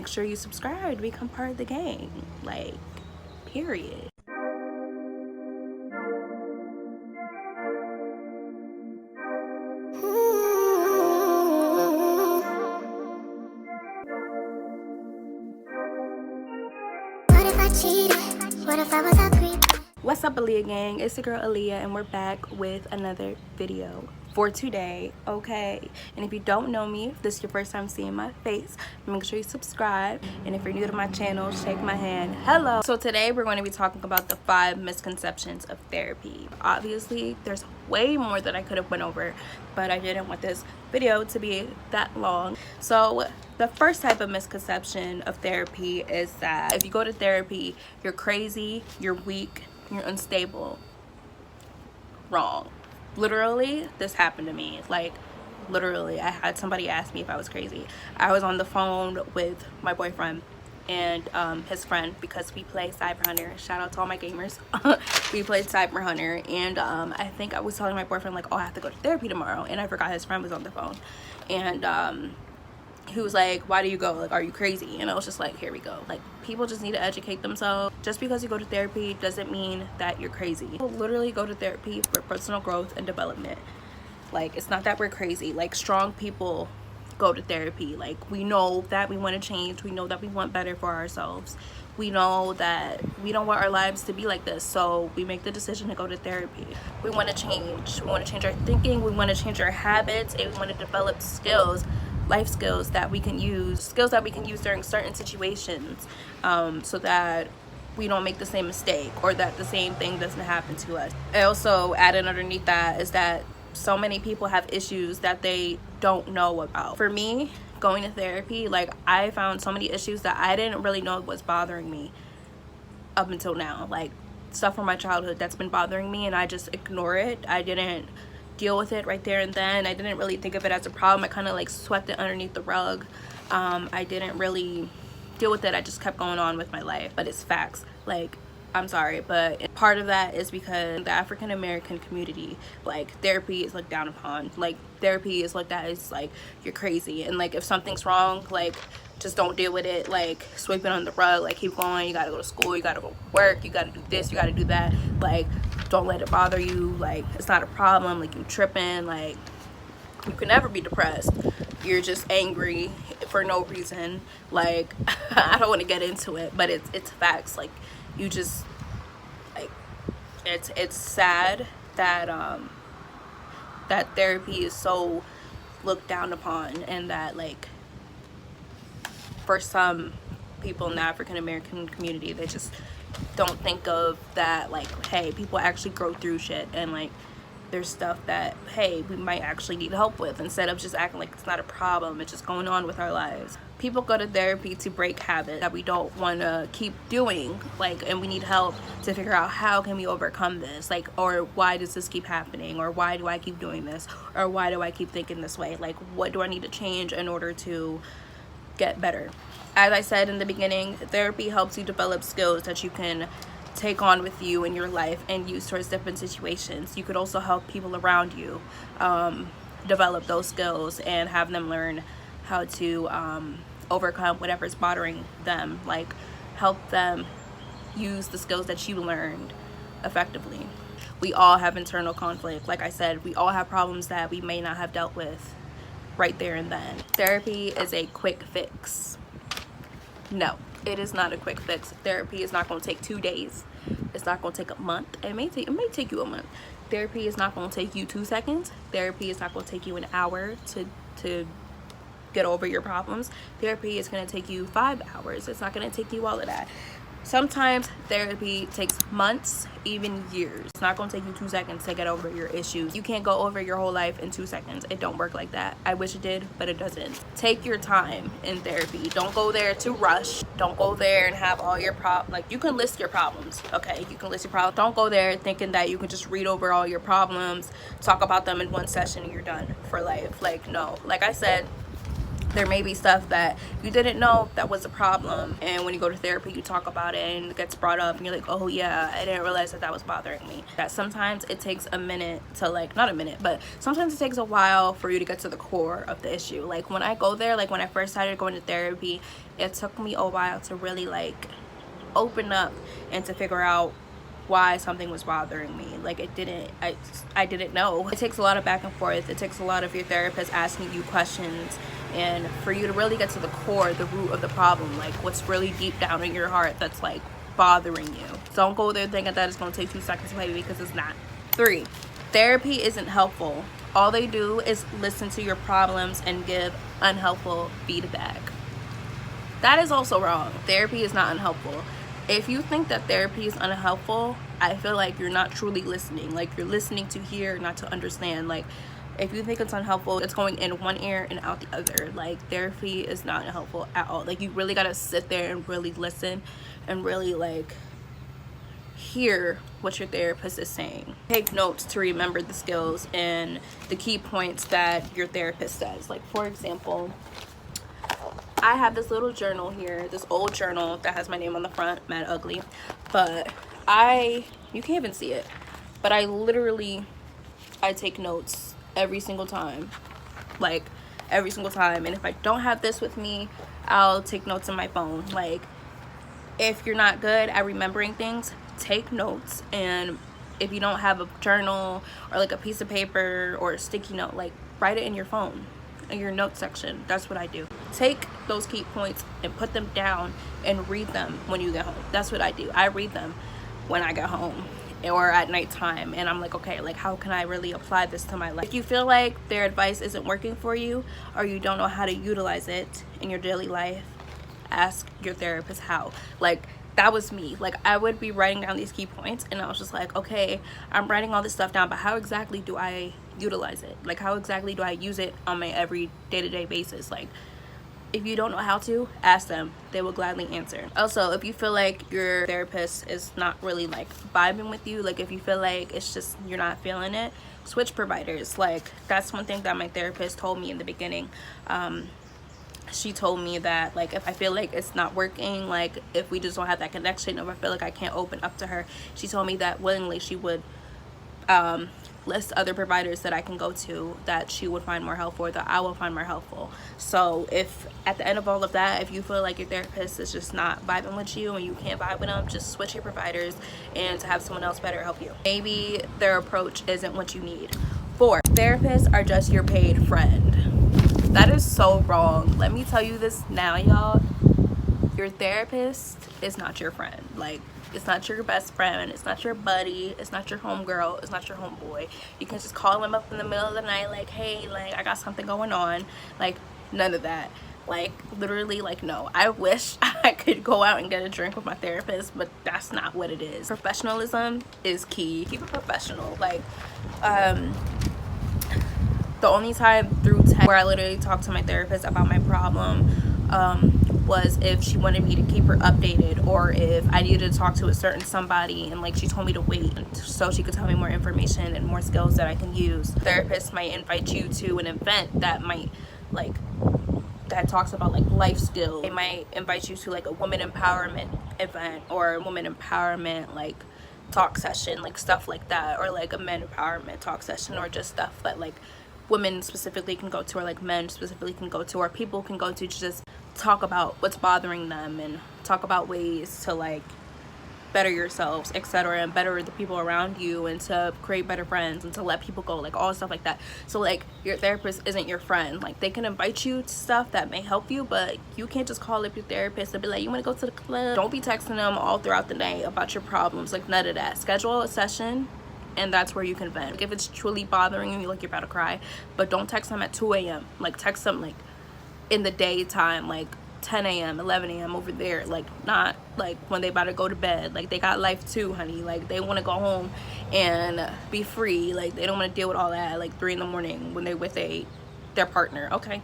make sure you subscribe to become part of the gang. Like, period. What's up, Aaliyah gang? It's the girl Aaliyah, and we're back with another video for today, okay? And if you don't know me, if this is your first time seeing my face, make sure you subscribe. And if you're new to my channel, shake my hand. Hello. So today we're going to be talking about the 5 misconceptions of therapy. Obviously, there's way more that I could have went over, but I didn't want this video to be that long. So the first type of misconception of therapy is that if you go to therapy, you're crazy, you're weak, you're unstable. Wrong. Literally, this happened to me. Like, literally, I had somebody ask me if I was crazy. I was on the phone with my boyfriend and his friend, because we play Cyber Hunter. Shout out to all my gamers. We played Cyber Hunter, and I think I was telling my boyfriend, like, oh, I have to go to therapy tomorrow, and I forgot his friend was on the phone. And he was like, why do you go? Like, are you crazy? And I was just like, here we go. Like, people just need to educate themselves. Just because you go to therapy doesn't mean that you're crazy. People literally go to therapy for personal growth and development. Like, it's not that we're crazy. Like, strong people go to therapy. Like, we know that we want to change. We know that we want better for ourselves. We know that we don't want our lives to be like this, so we make the decision to go to therapy. We want to change. We want to change our thinking. We want to change our habits, and we want to develop skills, life skills that we can use, during certain situations, so that we don't make the same mistake, or that the same thing doesn't happen to us. I also added underneath that is that so many people have issues that they don't know about. For me, going to therapy, like, I found so many issues that I didn't really know was bothering me up until now. Like, stuff from my childhood that's been bothering me, and I just ignore it. I didn't deal with it right there and then. I didn't really think of it as a problem. I kind of like swept it underneath the rug. I didn't really deal with it. I just kept going on with my life. But it's facts. Like, I'm sorry, but part of that is because the African American community, like, therapy is looked down upon. Like, therapy is looked at as like, you're crazy, and like, if something's wrong, like, just don't deal with it. Like, sweep it on the rug. Like, keep going. You gotta go to school, you gotta go to work, you gotta do this, you gotta do that. Like, don't let it bother you. Like, it's not a problem. Like, you tripping. Like, you can never be depressed. You're just angry for no reason. Like, I don't want to get into it, but it's facts. Like, you just, like, it's sad that that therapy is so looked down upon, and that, like, for some people in the African American community, they just don't think of that, like, hey, people actually grow through shit, and like, there's stuff that, hey, we might actually need help with, instead of just acting like it's not a problem. It's just going on with our lives. People go to therapy to break habits that we don't want to keep doing, like, and we need help to figure out how can we overcome this, like, or why does this keep happening, or why do I keep doing this, or why do I keep thinking this way, like, what do I need to change in order to get better. As I said in the beginning, therapy helps you develop skills that you can take on with you in your life and use towards different situations. You could also help people around you develop those skills and have them learn how to overcome whatever's bothering them. Like, help them use the skills that you learned effectively. We all have internal conflict. Like I said, we all have problems that we may not have dealt with right there and then. Therapy is a quick fix. No, it is not a quick fix. Therapy is not going to take 2 days. It's not going to take a month. It may take you a month. Therapy is not going to take you 2 seconds. Therapy is not going to take you an hour to get over your problems. Therapy is going to take you 5 hours. It's not going to take you all of that. Sometimes therapy takes months, even years. It's not going to take you 2 seconds to get over your issues. You can't go over your whole life in 2 seconds. It don't work like that. I wish it did, but it doesn't. Take your time in therapy. Don't go there to rush. Don't go there and have all your problems. Like, you can list your problems, okay? You can list your problems. Don't go there thinking that you can just read over all your problems, talk about them in one session, and you're done for life. Like, no. Like I said, There may be stuff that you didn't know that was a problem, and when you go to therapy you talk about it and it gets brought up and you're like, oh yeah, I didn't realize that was bothering me. That sometimes it takes a minute to, like, not a minute, but sometimes it takes a while for you to get to the core of the issue. Like when I go there, like when I first started going to therapy, it took me a while to really like open up and to figure out why something was bothering me. Like I didn't know. It takes a lot of back and forth. It takes a lot of your therapist asking you questions, and for you to really get to the core, the root of the problem, like what's really deep down in your heart that's like bothering you. Don't go there thinking that it's going to take 2 seconds away, because it's not. 3, therapy isn't helpful. All they do is listen to your problems and give unhelpful feedback. That is also wrong. Therapy is not unhelpful. If you think that therapy is unhelpful, I feel like you're not truly listening. Like you're listening to hear, not to understand. Like if you think it's unhelpful, it's going in one ear and out the other. Like therapy is not helpful at all. Like you really gotta sit there and really listen and really like hear what your therapist is saying. Take notes to remember the skills and the key points that your therapist says. Like for example, I have this little journal here, this old journal that has my name on the front, mad ugly, but you can't even see it, but I take notes every single time, like every single time. And if I don't have this with me, I'll take notes on my phone. Like if you're not good at remembering things, take notes. And if you don't have a journal or like a piece of paper or a sticky note, like write it in your phone, in your note section. That's what I do. Take those key points and put them down and read them when you get home. That's what I do. I read them when I get home or at nighttime, and I'm like, okay, like how can I really apply this to my life? If you feel like their advice isn't working for you or you don't know how to utilize it in your daily life, ask your therapist how. Like that was me. Like I would be writing down these key points and I was just like, okay, I'm writing all this stuff down, but how exactly do I utilize it? Like how exactly do I use it on my every day-to-day basis? Like if you don't know how to, ask them. They will gladly answer. Also, if you feel like your therapist is not really like vibing with you, like if you feel like it's just you're not feeling it, switch providers. Like that's one thing that my therapist told me in the beginning. She told me that like if I feel like it's not working, like if we just don't have that connection, if I feel like I can't open up to her, she told me that willingly she would list other providers that I can go to that she would find more helpful, or that I will find more helpful. So if at the end of all of that, if you feel like your therapist is just not vibing with you and you can't vibe with them, just switch your providers and to have someone else better help you. Maybe their approach isn't what you need. 4, therapists are just your paid friend. That is so wrong. Let me tell you this now, y'all. Your therapist is not your friend. Like it's not your best friend, it's not your buddy, it's not your homegirl, it's not your homeboy. You can just call them up in the middle of the night like, hey, like I got something going on. Like none of that. Like literally, like no. I wish I could go out and get a drink with my therapist, but that's not what it is. Professionalism is key. Keep it professional. Like the only time through text where I literally talked to my therapist about my problem was if she wanted me to keep her updated, or if I needed to talk to a certain somebody and like she told me to wait so she could tell me more information and more skills that I can use. Therapists might invite you to an event that might like that talks about like life skills. They might invite you to like a woman empowerment event or a woman empowerment like talk session, like stuff like that, or like a men empowerment talk session, or just stuff that like women specifically can go to, or like men specifically can go to, or people can go to just talk about what's bothering them and talk about ways to like better yourselves, etc., and better the people around you, and to create better friends and to let people go, like all stuff like that. So like your therapist isn't your friend. Like they can invite you to stuff that may help you, but you can't just call up your therapist and be like, you want to go to the club? Don't be texting them all throughout the night about your problems. Like none of that. Schedule a session and that's where you can vent. Like if it's truly bothering you, like you're about to cry, but don't text them at 2 a.m. Like text them like in the daytime, like 10 a.m. 11 a.m. over there, like not like when they about to go to bed. Like they got life too, honey. Like they want to go home and be free. Like they don't want to deal with all that at like 3 in the morning when they're with their partner. Okay,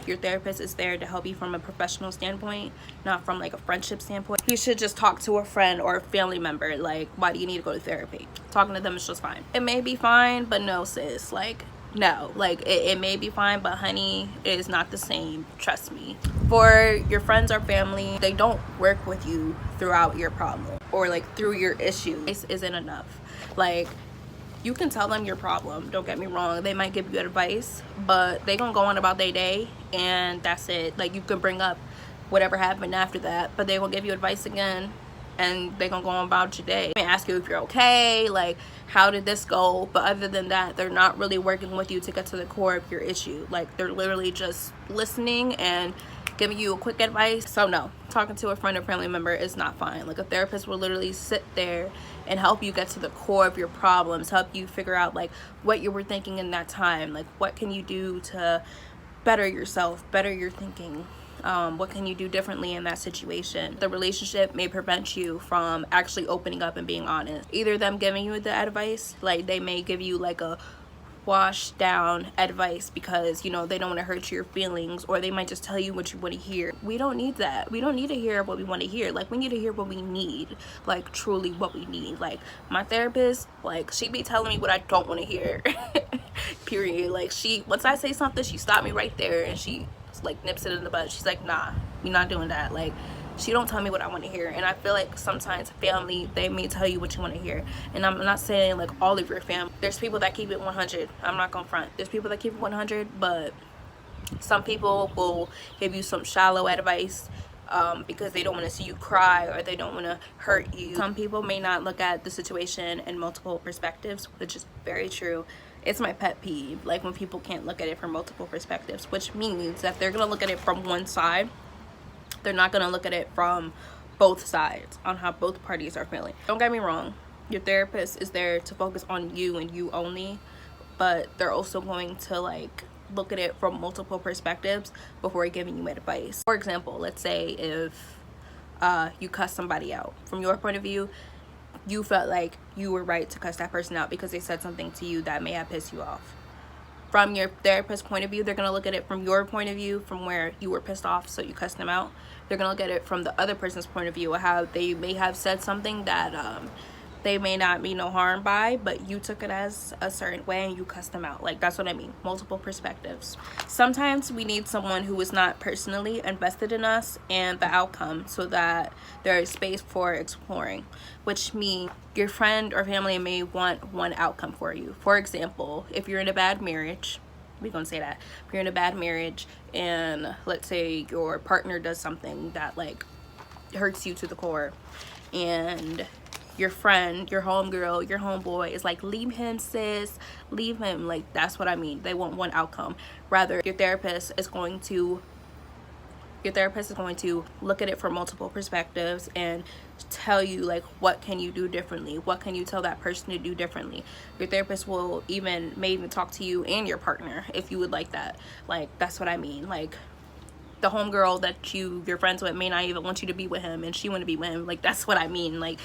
your therapist is there to help you from a professional standpoint, not from like a friendship standpoint. You should just talk to a friend or a family member. Like, why do you need to go to therapy? Talking to them is just fine. It may be fine, but no, sis, like no, like it may be fine, but honey, it is not the same, trust me. For your friends or family, they don't work with you throughout your problem or like through your issue. This isn't enough. Like, you can tell them your problem, don't get me wrong, they might give you advice, but they gonna go on about their day and that's it. Like, you can bring up whatever happened after that, but they will give you advice again and they gonna go on about your day. They may ask you if you're okay, like how did this go, but other than that, they're not really working with you to get to the core of your issue. Like, they're literally just listening and giving you a quick advice. So no, talking to a friend or family member is not fine. Like, a therapist will literally sit there and help you get to the core of your problems, help you figure out like what you were thinking in that time, like what can you do to better yourself, better your thinking. What can you do differently in that situation? The relationship may prevent you from actually opening up and being honest. Either them giving you the advice, like they may give you like a washed down advice because, you know, they don't want to hurt your feelings, or they might just tell you what you want to hear. We don't need that. We don't need to hear what we want to hear. Like, we need to hear what we need, like truly what we need. Like, my therapist, like, she be telling me what I don't want to hear. Period. Like, once I say something, she stopped me right there and she like nips it in the bud. She's like, nah, we're not doing that. Like, she don't tell me what I want to hear. And I feel like sometimes family, they may tell you what you want to hear. And I'm not saying like all of your family. There's people that keep it 100. I'm not gonna front. There's people that keep it 100, but some people will give you some shallow advice because they don't want to see you cry or they don't want to hurt you. Some people may not look at the situation in multiple perspectives, which is very true. It's my pet peeve, like when people can't look at it from multiple perspectives, which means that they're gonna look at it from one side. They're not gonna look at it from both sides on how both parties are feeling. Don't get me wrong, your therapist is there to focus on you and you only, but they're also going to like look at it from multiple perspectives before giving you advice. For example, let's say if you cuss somebody out, from your point of view, you felt like you were right to cuss that person out because they said something to you that may have pissed you off. From your therapist's point of view, they're going to look at it from your point of view, from where you were pissed off, so you cussed them out. They're going to look at it from the other person's point of view, how they may have said something that they may not mean no harm by, but you took it as a certain way and you cussed them out. Like, that's what I mean, multiple perspectives. Sometimes we need someone who is not personally invested in us and the outcome, so that there is space for exploring, which means your friend or family may want one outcome for you. For example, if you're in a bad marriage, we're gonna say that if you're in a bad marriage and let's say your partner does something that like hurts you to the core, and your friend, your homegirl, your homeboy is like, leave him, sis, leave him. Like, that's what I mean. They want one outcome. Rather, your therapist is going to look at it from multiple perspectives and tell you like, what can you do differently, what can you tell that person to do differently. Your therapist will even maybe talk to you and your partner if you would like that. Like, that's what I mean. Like, the homegirl that you're friends with may not even want you to be with him and she want to be with him. Like, that's what I mean. Like,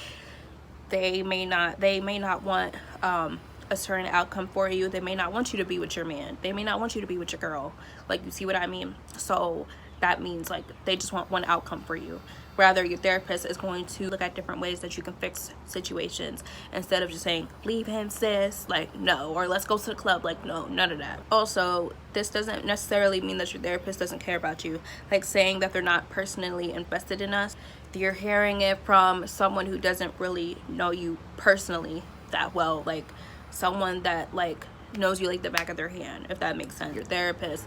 they may not want a certain outcome for you. They may not want you to be with your man. They may not want you to be with your girl. Like, you see what I mean? So that means like they just want one outcome for you. Rather, your therapist is going to look at different ways that you can fix situations instead of just saying, leave him, sis, like, no, or let's go to the club. Like, no, none of that. Also, this doesn't necessarily mean that your therapist doesn't care about you. Like, saying that they're not personally invested in us, you're hearing it from someone who doesn't really know you personally that well, like someone that like knows you like the back of their hand, if that makes sense. Your therapist,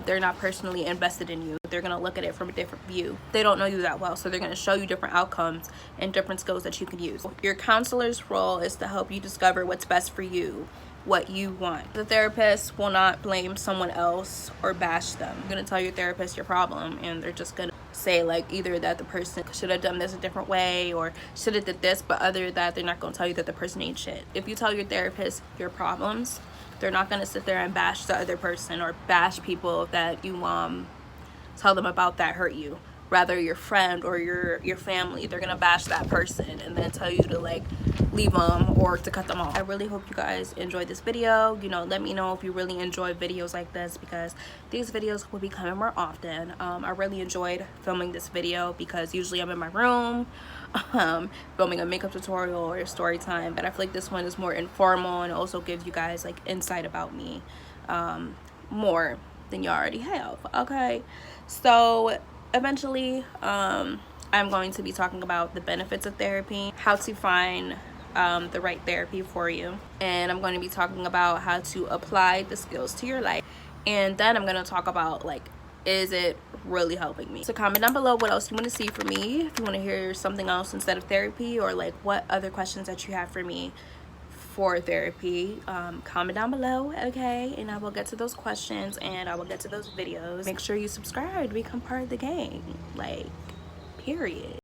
they're not personally invested in you. They're gonna look at it from a different view. They don't know you that well, so they're gonna show you different outcomes and different skills that you can use. Your counselor's role is to help you discover what's best for you, what you want. The therapist will not blame someone else or bash them. You're gonna tell your therapist your problem and they're just gonna say like either that the person should have done this a different way or should have did this, but other than that, they're not gonna tell you that the person ain't shit. If you tell your therapist your problems, they're not gonna sit there and bash the other person or bash people that you tell them about that hurt you. rather your friend or your family, they're gonna bash that person and then tell you to like leave them or to cut them off. I really hope you guys enjoyed this video. You know, let me know if you really enjoy videos like this, because these videos will be coming more often. I really enjoyed filming this video because usually I'm in my room filming a makeup tutorial or a story time, but I feel like this one is more informal and also gives you guys like insight about me more than you already have. Okay, so eventually I'm going to be talking about the benefits of therapy, how to find the right therapy for you, and I'm going to be talking about how to apply the skills to your life, and then I'm going to talk about like, is it really helping me? So comment down below what else you want to see from me, if you want to hear something else instead of therapy, or like what other questions that you have for me for therapy. Comment down below, okay, and I will get to those questions and I will get to those videos. Make sure you subscribe to become part of the gang, like, period.